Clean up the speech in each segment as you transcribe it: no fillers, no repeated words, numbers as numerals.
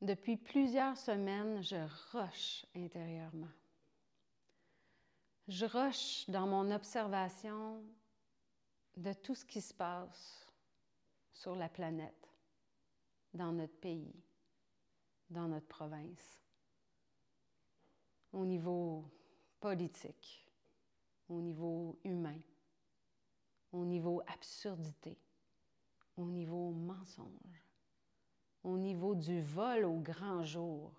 Depuis plusieurs semaines, je rush intérieurement. Je rush dans mon observation de tout ce qui se passe sur la planète, dans notre pays, dans notre province, au niveau politique, au niveau humain, au niveau absurdité, au niveau mensonge, au niveau du vol au grand jour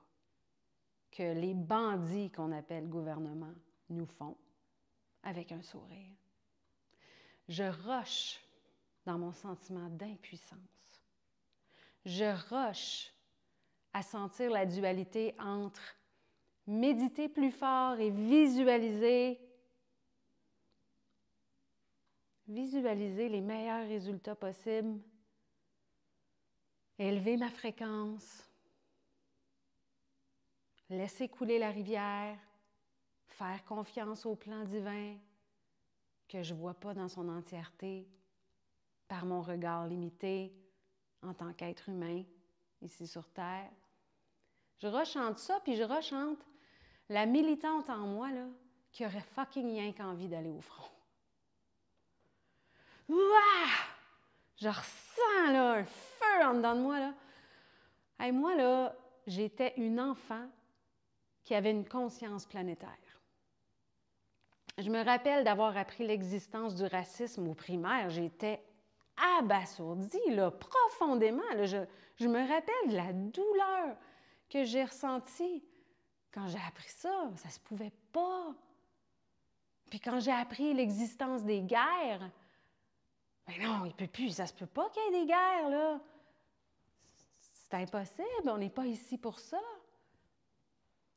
que les bandits qu'on appelle gouvernement nous font avec un sourire. Je rush dans mon sentiment d'impuissance. Je rush à sentir la dualité entre méditer plus fort et visualiser les meilleurs résultats possibles, élever ma fréquence, laisser couler la rivière, faire confiance au plan divin que je ne vois pas dans son entièreté par mon regard limité en tant qu'être humain ici sur Terre. Je rechante ça, puis je rechante la militante en moi là, qui aurait fucking rien qu'envie d'aller au front. Ouah! Je ressens là, un feu en dedans de moi. Là. Hey, moi, là, j'étais une enfant qui avait une conscience planétaire. Je me rappelle d'avoir appris l'existence du racisme au primaire. J'étais abasourdie, là, profondément. Là. Je me rappelle de la douleur que j'ai ressentie quand j'ai appris ça. Ça se pouvait pas. Puis quand j'ai appris l'existence des guerres, ben non, il peut plus, ça se peut pas qu'il y ait des guerres, là. C'est impossible, on n'est pas ici pour ça.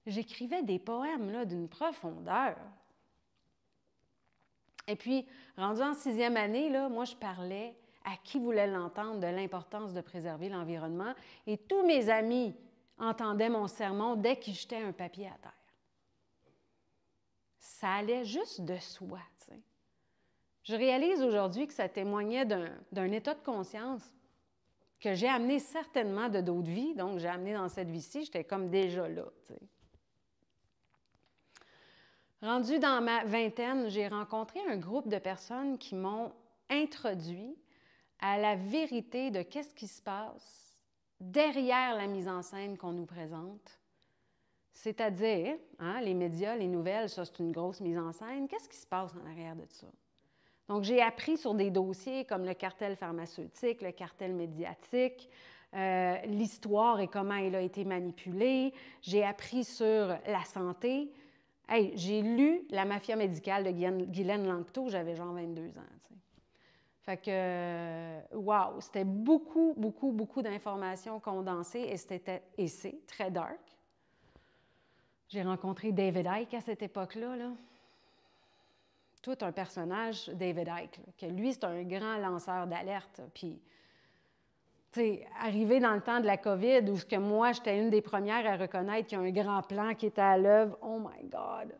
J'écrivais des poèmes, là, d'une profondeur. Et puis, rendu en 6e année, là, moi, je parlais à qui voulait l'entendre de l'importance de préserver l'environnement. Et tous mes amis entendaient mon sermon dès qu'ils jetaient un papier à terre. Ça allait juste de soi, tu sais. Je réalise aujourd'hui que ça témoignait d'un état de conscience que j'ai amené certainement de d'autres vies. Donc, j'ai amené dans cette vie-ci, j'étais comme déjà là, tu sais. Rendue dans ma vingtaine, j'ai rencontré un groupe de personnes qui m'ont introduit à la vérité de qu'est-ce qui se passe derrière la mise en scène qu'on nous présente. C'est-à-dire, hein, les médias, les nouvelles, ça c'est une grosse mise en scène. Qu'est-ce qui se passe en arrière de ça? Donc, j'ai appris sur des dossiers comme le cartel pharmaceutique, le cartel médiatique, l'histoire et comment elle a été manipulée. J'ai appris sur la santé. Hey, j'ai lu La mafia médicale de Ghislaine Lanctot, j'avais genre 22 ans. T'sais. Fait que, wow, c'était beaucoup d'informations condensées et c'est très dark. J'ai rencontré David Icke à cette époque-là, là. Tout un personnage, David Icke, là, que lui, c'est un grand lanceur d'alerte. Puis, tu sais, arrivé dans le temps de la COVID, où que moi, j'étais une des premières à reconnaître qu'il y a un grand plan qui était à l'œuvre, oh my God!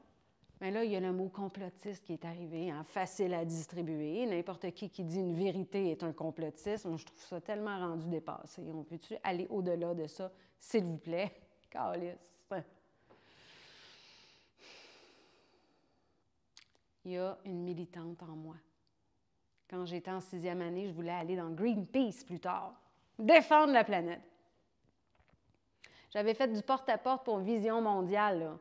Mais là, il y a le mot complotiste qui est arrivé, hein, facile à distribuer. N'importe qui dit une vérité est un complotiste. Moi, je trouve ça tellement rendu dépassé. On peut-tu aller au-delà de ça, s'il vous plaît? Calisse. Il y a une militante en moi. Quand j'étais en 6e année, je voulais aller dans Greenpeace plus tard, défendre la planète. J'avais fait du porte-à-porte pour Vision mondiale, là,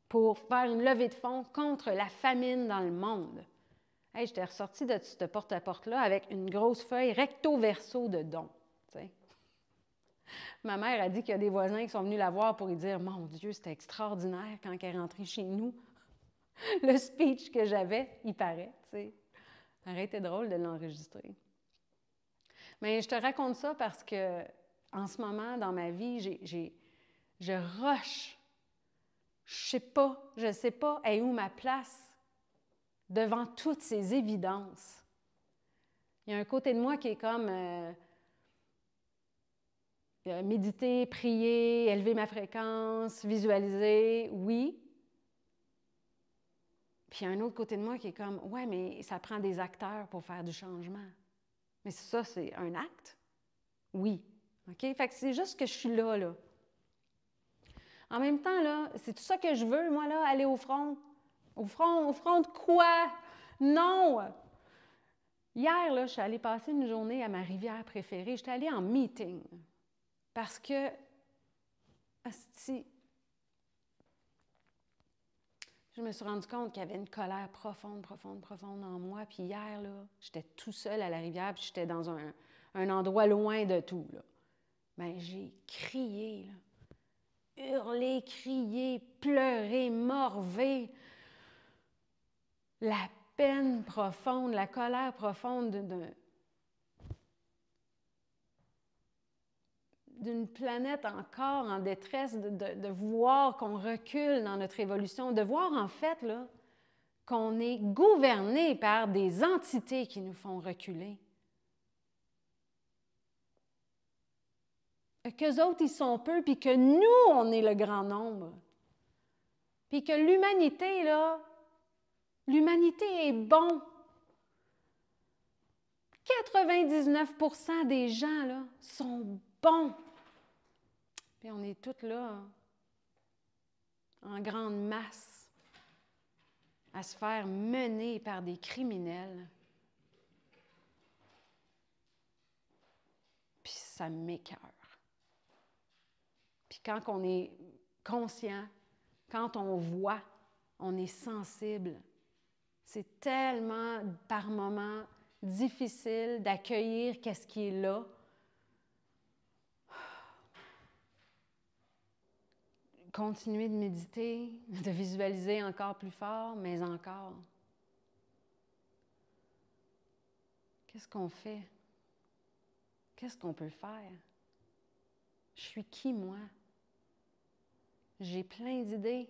pour faire une levée de fonds contre la famine dans le monde. Hey, j'étais ressortie de ce porte-à-porte-là avec une grosse feuille recto-verso de dons. T'sais. Ma mère a dit qu'il y a des voisins qui sont venus la voir pour lui dire « Mon Dieu, c'était extraordinaire quand elle est rentrée chez nous. » Le speech que j'avais, il paraît. Ça aurait été drôle de l'enregistrer. Mais je te raconte ça parce que en ce moment, dans ma vie, je rush. Je sais pas est où ma place devant toutes ces évidences. Il y a un côté de moi qui est comme méditer, prier, élever ma fréquence, visualiser, oui. Puis il y a un autre côté de moi qui est comme, ouais, mais ça prend des acteurs pour faire du changement. Mais ça, c'est un acte? Oui. OK? Fait que c'est juste que je suis là, là. En même temps, là, c'est tout ça que je veux, moi, là, aller au front. Au front de quoi? Non! Hier, là, je suis allée passer une journée à ma rivière préférée. J'étais allée en meeting. Parce que, asti, je me suis rendu compte qu'il y avait une colère profonde en moi. Puis hier, là, j'étais tout seul à la rivière, puis j'étais dans un endroit loin de tout, là. Bien, j'ai crié, là. Hurlé, crié, pleuré, morvé. La peine profonde, la colère profonde d'une planète encore en détresse, de voir qu'on recule dans notre évolution, de voir en fait là, qu'on est gouverné par des entités qui nous font reculer. Qu'eux autres, ils sont peu, puis que nous, on est le grand nombre. Puis que l'humanité, là, l'humanité est bon. 99% des gens, là, sont bons. Puis on est toutes là, en grande masse, à se faire mener par des criminels. Puis ça m'écoeure. Puis quand on est conscient, quand on voit, on est sensible. C'est tellement, par moments, difficile d'accueillir qu'est-ce qui est là. Continuer de méditer, de visualiser encore plus fort, mais encore. Qu'est-ce qu'on fait? Qu'est-ce qu'on peut faire? Je suis qui, moi? J'ai plein d'idées,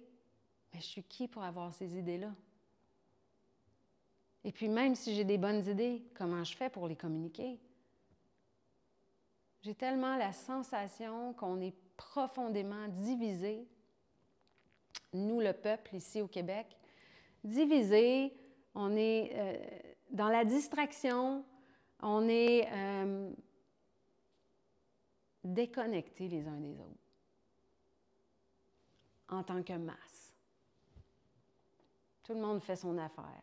mais je suis qui pour avoir ces idées-là? Et puis même si j'ai des bonnes idées, comment je fais pour les communiquer? J'ai tellement la sensation qu'on est profondément divisés, nous le peuple ici au Québec, divisés, on est dans la distraction, on est déconnectés les uns des autres en tant que masse. Tout le monde fait son affaire.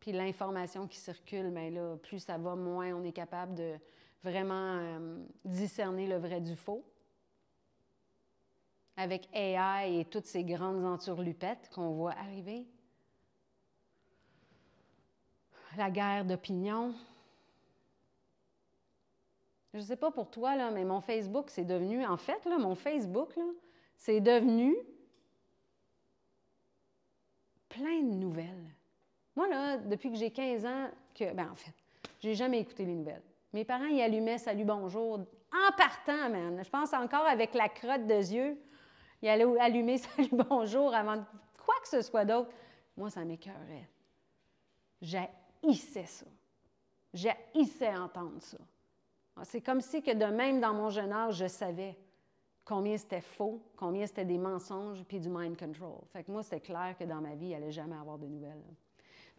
Puis l'information qui circule, bien là, plus ça va, moins on est capable de vraiment discerner le vrai du faux. Avec AI et toutes ces grandes entourlupettes qu'on voit arriver. La guerre d'opinion. Je ne sais pas pour toi, là, mais mon Facebook, c'est devenu... En fait, là, mon Facebook, là, c'est devenu plein de nouvelles. Moi, là, depuis que j'ai 15 ans, en fait, j'ai jamais écouté les nouvelles. Mes parents, ils allumaient « Salut, bonjour » en partant, man. Je pense encore avec la crotte de yeux, ils allaient allumer « Salut, bonjour » avant de quoi que ce soit d'autre. Moi, ça m'écœurait. J'haïssais ça. J'haïssais entendre ça. C'est comme si que de même dans mon jeune âge, je savais combien c'était faux, combien c'était des mensonges puis du mind control. Fait que moi, c'était clair que dans ma vie, il n'allait jamais avoir de nouvelles.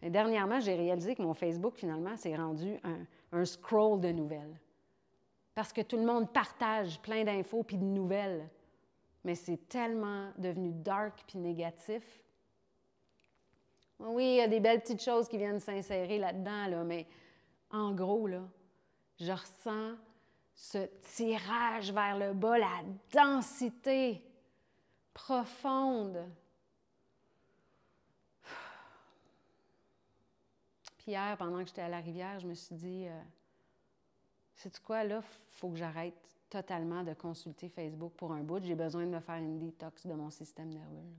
Mais dernièrement, j'ai réalisé que mon Facebook, finalement, s'est rendu un scroll de nouvelles. Parce que tout le monde partage plein d'infos puis de nouvelles. Mais c'est tellement devenu dark puis négatif. Oui, il y a des belles petites choses qui viennent s'insérer là-dedans, là, mais en gros, là, je ressens ce tirage vers le bas, la densité profonde. Puis hier, pendant que j'étais à la rivière, je me suis dit, sais-tu quoi, là, il faut que j'arrête totalement de consulter Facebook pour un bout. J'ai besoin de me faire une détox de mon système nerveux.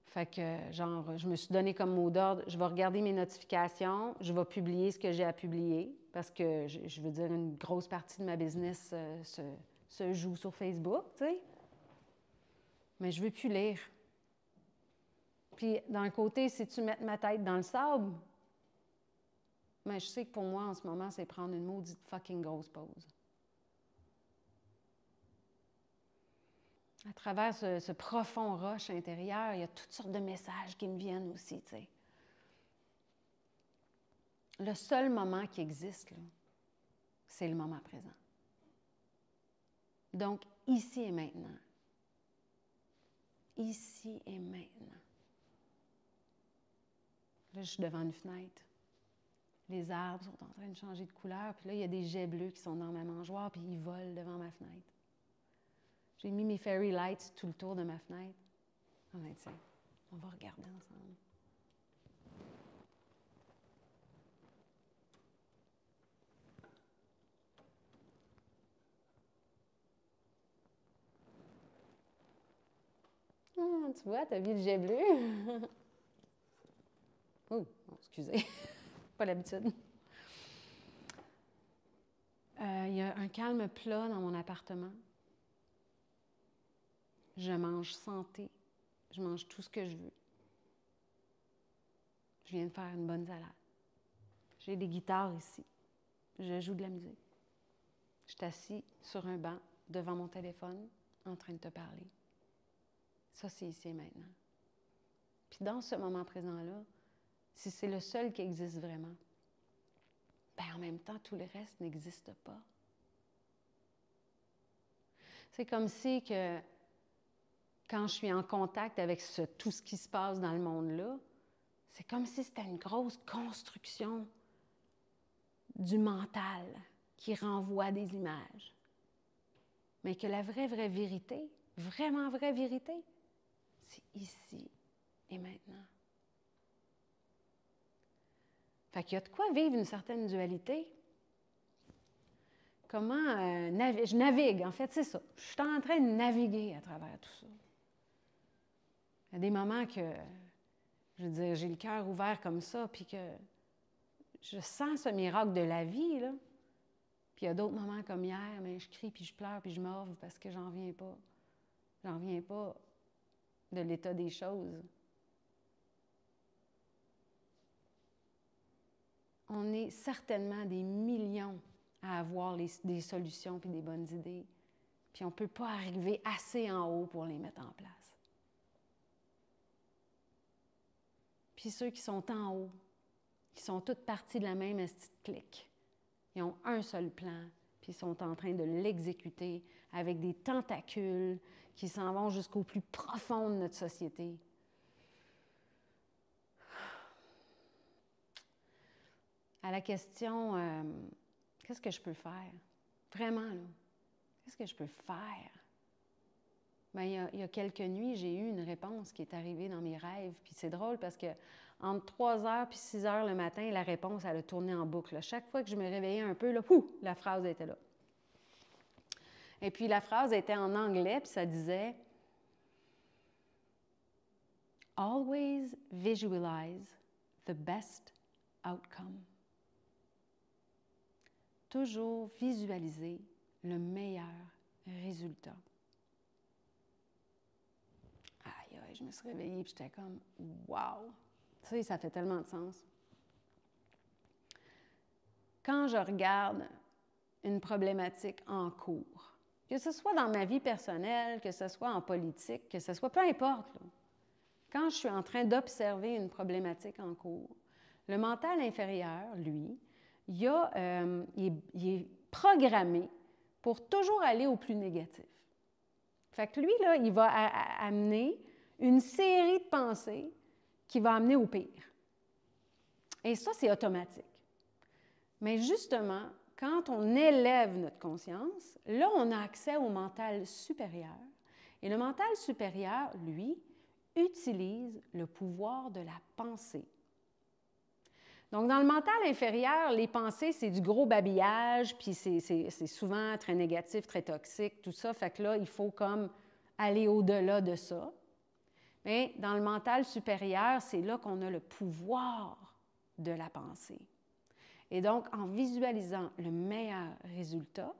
Fait que, genre, je me suis donné comme mot d'ordre, je vais regarder mes notifications, je vais publier ce que j'ai à publier, parce que, je veux dire, une grosse partie de ma business se joue sur Facebook, tu sais. Mais je ne veux plus lire. Puis, d'un côté, si tu mets ma tête dans le sable, mais je sais que pour moi, en ce moment, c'est prendre une maudite fucking grosse pause. À travers ce profond rush intérieur, il y a toutes sortes de messages qui me viennent aussi, tu sais. Le seul moment qui existe, là, c'est le moment présent. Donc, ici et maintenant. Ici et maintenant. Là, je suis devant une fenêtre. Les arbres sont en train de changer de couleur. Puis là, il y a des jets bleus qui sont dans ma mangeoire, puis ils volent devant ma fenêtre. J'ai mis mes fairy lights tout le tour de ma fenêtre. Tiens, on va regarder ensemble. Ah, tu vois, t'as vu le jet bleu? Oh, excusez, pas l'habitude. Il y a un calme plat dans mon appartement. Je mange santé. Je mange tout ce que je veux. Je viens de faire une bonne salade. J'ai des guitares ici. Je joue de la musique. Je suis assis sur un banc devant mon téléphone en train de te parler. Ça, c'est ici et maintenant. Puis dans ce moment présent-là, si c'est le seul qui existe vraiment, bien en même temps, tout le reste n'existe pas. C'est comme si que quand je suis en contact avec tout ce qui se passe dans le monde-là, c'est comme si c'était une grosse construction du mental qui renvoie des images. Mais que la vraie vérité, vraiment vraie vérité, c'est ici et maintenant. Fait qu'il y a de quoi vivre une certaine dualité. Comment je navigue, en fait, c'est ça. Je suis en train de naviguer à travers tout ça. Il y a des moments que, je veux dire, j'ai le cœur ouvert comme ça, puis que je sens ce miracle de la vie, là. Puis il y a d'autres moments comme hier, mais je crie, puis je pleure, puis je m'ouvre parce que j'en reviens pas. J'en reviens pas de l'état des choses. On est certainement des millions à avoir des solutions puis des bonnes idées. Puis on ne peut pas arriver assez en haut pour les mettre en place. Puis ceux qui sont en haut, qui sont toutes parties de la même petite clique, ils ont un seul plan, puis ils sont en train de l'exécuter avec des tentacules qui s'en vont jusqu'au plus profond de notre société. À la question, qu'est-ce que je peux faire? Vraiment, là, qu'est-ce que je peux faire? Bien, il y a quelques nuits, j'ai eu une réponse qui est arrivée dans mes rêves. Puis c'est drôle parce que entre 3 heures et 6 heures le matin, la réponse, elle a tourné en boucle. Chaque fois que je me réveillais un peu, là, la phrase était là. Et puis la phrase était en anglais, puis ça disait « Always visualize the best outcome ». Toujours visualiser le meilleur résultat. Aïe, je me suis réveillée et j'étais comme « wow ». Tu sais, ça fait tellement de sens. Quand je regarde une problématique en cours, que ce soit dans ma vie personnelle, que ce soit en politique, que ce soit peu importe, là, quand je suis en train d'observer une problématique en cours, le mental inférieur, lui, il est programmé pour toujours aller au plus négatif. Fait que lui, là, il va amener une série de pensées qui va amener au pire. Et ça, c'est automatique. Mais justement, quand on élève notre conscience, là, on a accès au mental supérieur. Et le mental supérieur, lui, utilise le pouvoir de la pensée. Donc, dans le mental inférieur, les pensées, c'est du gros babillage, puis c'est souvent très négatif, très toxique, tout ça. Fait que là, il faut comme aller au-delà de ça. Mais dans le mental supérieur, c'est là qu'on a le pouvoir de la pensée. Et donc, en visualisant le meilleur résultat,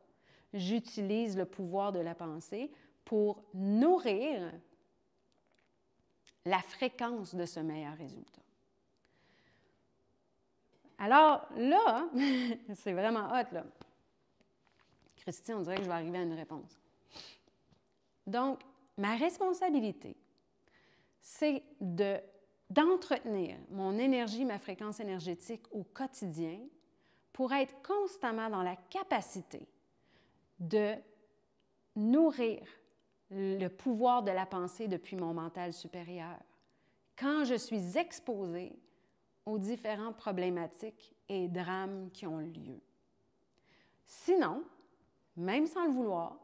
j'utilise le pouvoir de la pensée pour nourrir la fréquence de ce meilleur résultat. Alors là, c'est vraiment hot, là. Christy, on dirait que je vais arriver à une réponse. Donc, ma responsabilité, c'est d'entretenir mon énergie, ma fréquence énergétique au quotidien pour être constamment dans la capacité de nourrir le pouvoir de la pensée depuis mon mental supérieur, quand je suis exposée aux différentes problématiques et drames qui ont lieu. Sinon, même sans le vouloir,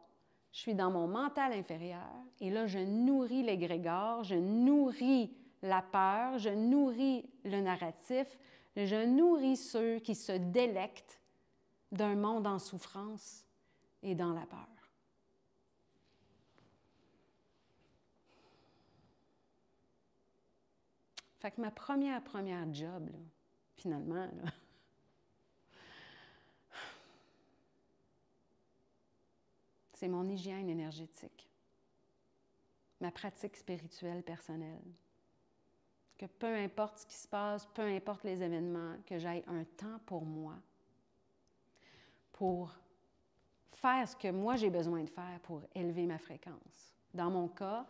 je suis dans mon mental inférieur et là, je nourris l'égrégore, je nourris la peur, je nourris le narratif, je nourris ceux qui se délectent d'un monde en souffrance et dans la peur. Fait que ma première job, là, finalement, là, c'est mon hygiène énergétique, ma pratique spirituelle personnelle. Que peu importe ce qui se passe, peu importe les événements, que j'aille un temps pour moi, pour faire ce que moi j'ai besoin de faire pour élever ma fréquence. Dans mon cas,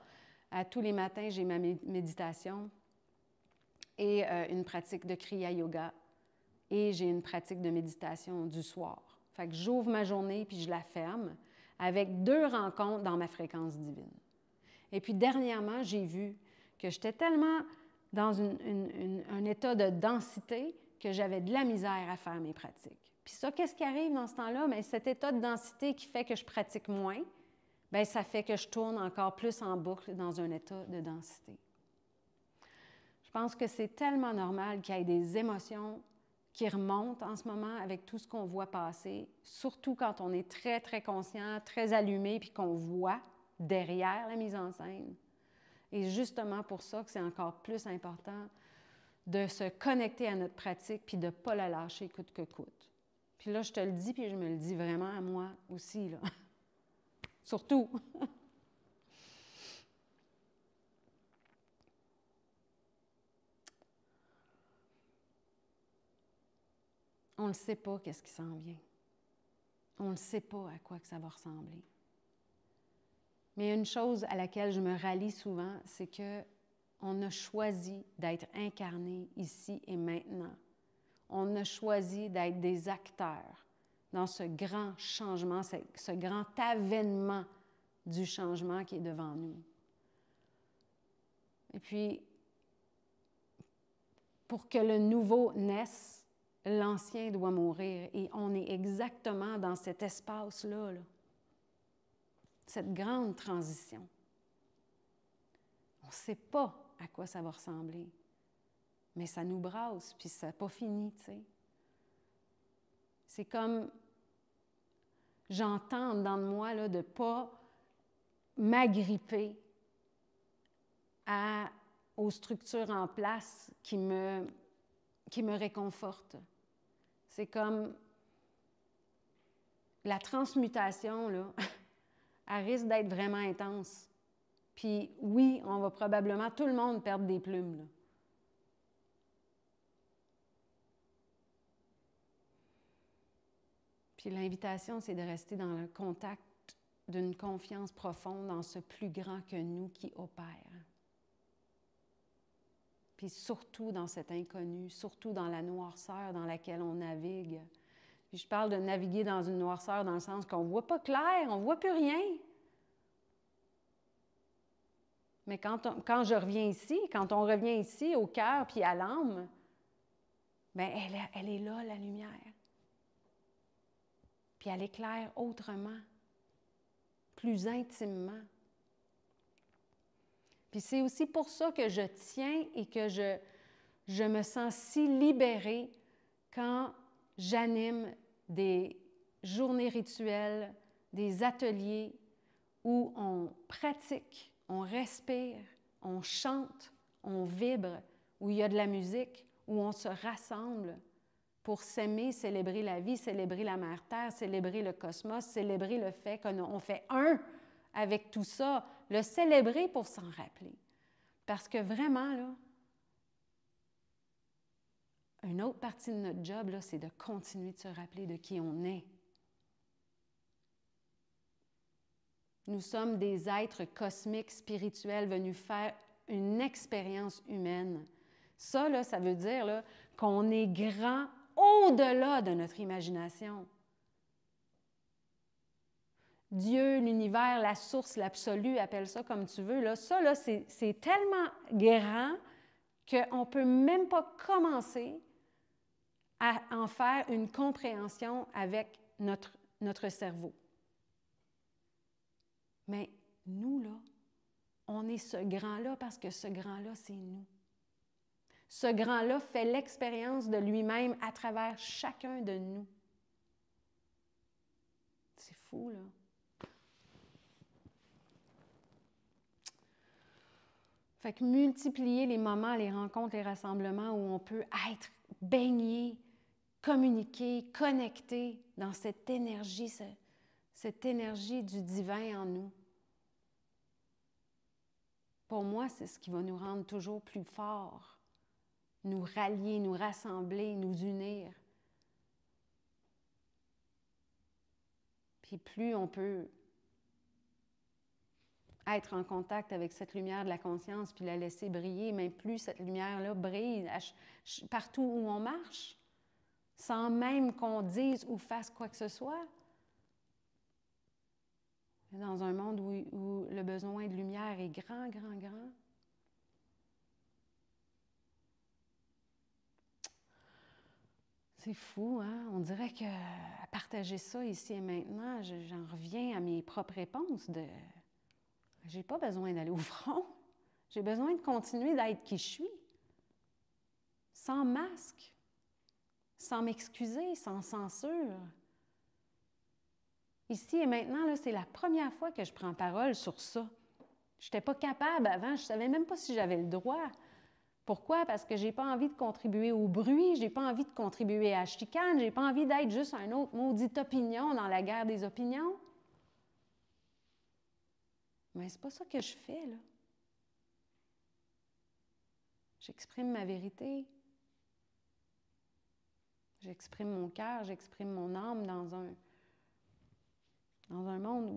à tous les matins, j'ai ma méditation et une pratique de Kriya Yoga et j'ai une pratique de méditation du soir. Fait que j'ouvre ma journée puis je la ferme avec 2 rencontres dans ma fréquence divine. Et puis dernièrement, j'ai vu que j'étais tellement dans un état de densité que j'avais de la misère à faire mes pratiques. Puis ça, qu'est-ce qui arrive dans ce temps-là? Bien, cet état de densité qui fait que je pratique moins, bien, ça fait que je tourne encore plus en boucle dans un état de densité. Je pense que c'est tellement normal qu'il y ait des émotions qui remontent en ce moment avec tout ce qu'on voit passer, surtout quand on est très, très conscient, très allumé, puis qu'on voit derrière la mise en scène. Et justement pour ça que c'est encore plus important de se connecter à notre pratique puis de ne pas la lâcher coûte que coûte. Puis là, je te le dis, puis je me le dis vraiment à moi aussi, là. Surtout. On ne sait pas qu'est-ce qui s'en vient. On ne sait pas à quoi que ça va ressembler. Mais une chose à laquelle je me rallie souvent, c'est qu'on a choisi d'être incarné ici et maintenant. On a choisi d'être des acteurs dans ce grand changement, ce grand avènement du changement qui est devant nous. Et puis, pour que le nouveau naisse, l'ancien doit mourir. Et on est exactement dans cet espace-là, là. Cette grande transition. On ne sait pas à quoi ça va ressembler, mais ça nous brasse, puis ça n'a pas fini, tu sais. C'est comme, j'entends dans moi là, de ne pas m'agripper aux structures en place qui me réconfortent. C'est comme la transmutation, là, elle risque d'être vraiment intense. Puis oui, on va probablement, tout le monde, perdre des plumes, là. Puis l'invitation, c'est de rester dans le contact d'une confiance profonde dans ce plus grand que nous qui opère. Puis surtout dans cet inconnu, surtout dans la noirceur dans laquelle on navigue. Puis je parle de naviguer dans une noirceur dans le sens qu'on ne voit pas clair, on ne voit plus rien. Mais quand je reviens ici, quand on revient ici au cœur puis à l'âme, bien, elle est là, la lumière. Puis elle éclaire autrement, plus intimement. Puis c'est aussi pour ça que je tiens et que je me sens si libérée quand j'anime des journées rituelles, des ateliers où on pratique, on respire, on chante, on vibre, où il y a de la musique, où on se rassemble pour s'aimer, célébrer la vie, célébrer la Mère Terre, célébrer le cosmos, célébrer le fait qu'on fait un avec tout ça, le célébrer pour s'en rappeler. Parce que vraiment, là, une autre partie de notre job, là, c'est de continuer de se rappeler de qui on est. Nous sommes des êtres cosmiques, spirituels, venus faire une expérience humaine. Ça, là, ça veut dire là, qu'on est grand au-delà de notre imagination. Dieu, l'univers, la source, l'absolu, appelle ça comme tu veux, là, ça, là, c'est tellement grand qu'on ne peut même pas commencer à en faire une compréhension avec notre cerveau. Mais nous, là, on est ce grand-là parce que ce grand-là, c'est nous. Ce grand-là fait l'expérience de lui-même à travers chacun de nous. C'est fou, là. Fait que multiplier les moments, les rencontres, les rassemblements où on peut être baigné, communiquer, connecté dans cette énergie du divin en nous. Pour moi, c'est ce qui va nous rendre toujours plus forts, nous rallier, nous rassembler, nous unir. Puis plus on peut être en contact avec cette lumière de la conscience puis la laisser briller, mais plus cette lumière-là brille partout où on marche, sans même qu'on dise ou fasse quoi que ce soit. Dans un monde où le besoin de lumière est grand, grand, grand. C'est fou, hein? On dirait qu'à partager ça ici et maintenant, j'en reviens à mes propres réponses de j'ai pas besoin d'aller au front. J'ai besoin de continuer d'être qui je suis. Sans masque, sans m'excuser, sans censure. Ici et maintenant, c'est la première fois que je prends parole sur ça. Je n'étais pas capable avant, je ne savais même pas si j'avais le droit. Pourquoi? Parce que je n'ai pas envie de contribuer au bruit, je n'ai pas envie de contribuer à la chicane, je n'ai pas envie d'être juste un autre maudite opinion dans la guerre des opinions. Mais c'est pas ça que je fais, là. J'exprime ma vérité. J'exprime mon cœur, j'exprime mon âme dans un monde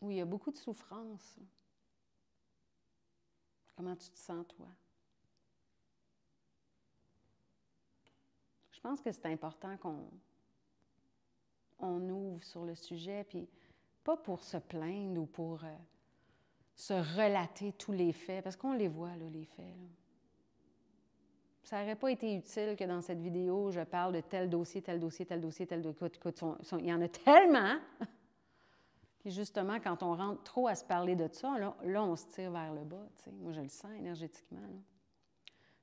où il y a beaucoup de souffrance. Comment tu te sens, toi? Je pense que c'est important qu'on ouvre sur le sujet, puis pas pour se plaindre ou pour se relater tous les faits, parce qu'on les voit, là, les faits. Là. Ça n'aurait pas été utile que dans cette vidéo, je parle de tel dossier, tel dossier, tel dossier, tel dossier. Écoute, il y en a tellement! Puis justement, quand on rentre trop à se parler de ça, là on se tire vers le bas. T'sais. Moi, je le sens énergétiquement. Là.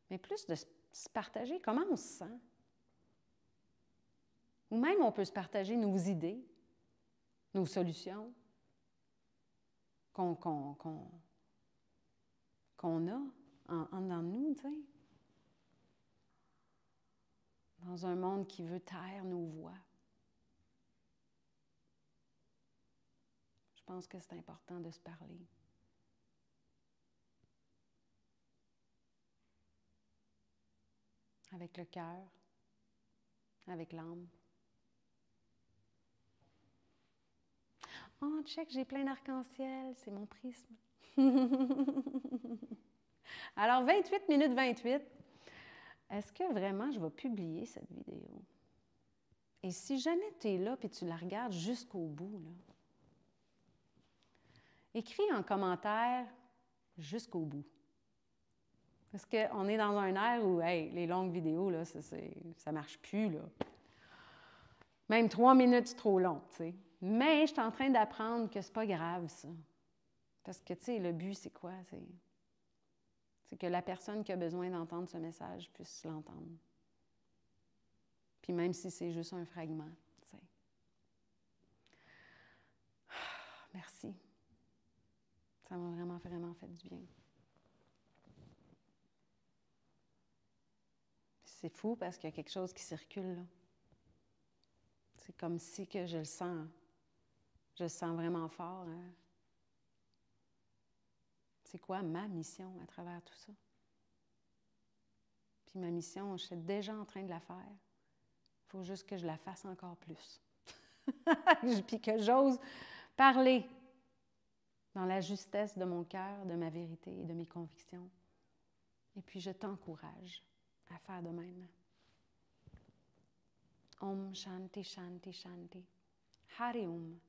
Mais plus de se partager comment on se sent. Ou même, on peut se partager nos idées, nos solutions qu'on a dans nous, tu sais. Dans un monde qui veut taire nos voix. Je pense que c'est important de se parler. Avec le cœur, avec l'âme. Oh, check, j'ai plein d'arc-en-ciel, c'est mon prisme. Alors, 28 minutes 28. Est-ce que vraiment je vais publier cette vidéo? Et si jamais tu es là et tu la regardes jusqu'au bout, là, écris en commentaire jusqu'au bout. Parce qu'on est dans un air où, hey, les longues vidéos, là, ça ne marche plus, là. Même 3 minutes, c'est trop long, tu sais. Mais je suis en train d'apprendre que c'est pas grave, ça. Parce que, tu sais, le but, c'est quoi? C'est que la personne qui a besoin d'entendre ce message puisse l'entendre. Puis même si c'est juste un fragment, tu sais. Merci. Ça m'a vraiment fait du bien. C'est fou parce qu'il y a quelque chose qui circule, là. C'est comme si que je le sens. Je le sens vraiment fort. Hein? C'est quoi ma mission à travers tout ça? Puis ma mission, je suis déjà en train de la faire. Il faut juste que je la fasse encore plus. Puis que j'ose parler dans la justesse de mon cœur, de ma vérité et de mes convictions. Et puis je t'encourage à faire de même. Om Shanti Shanti Shanti. Hari Om.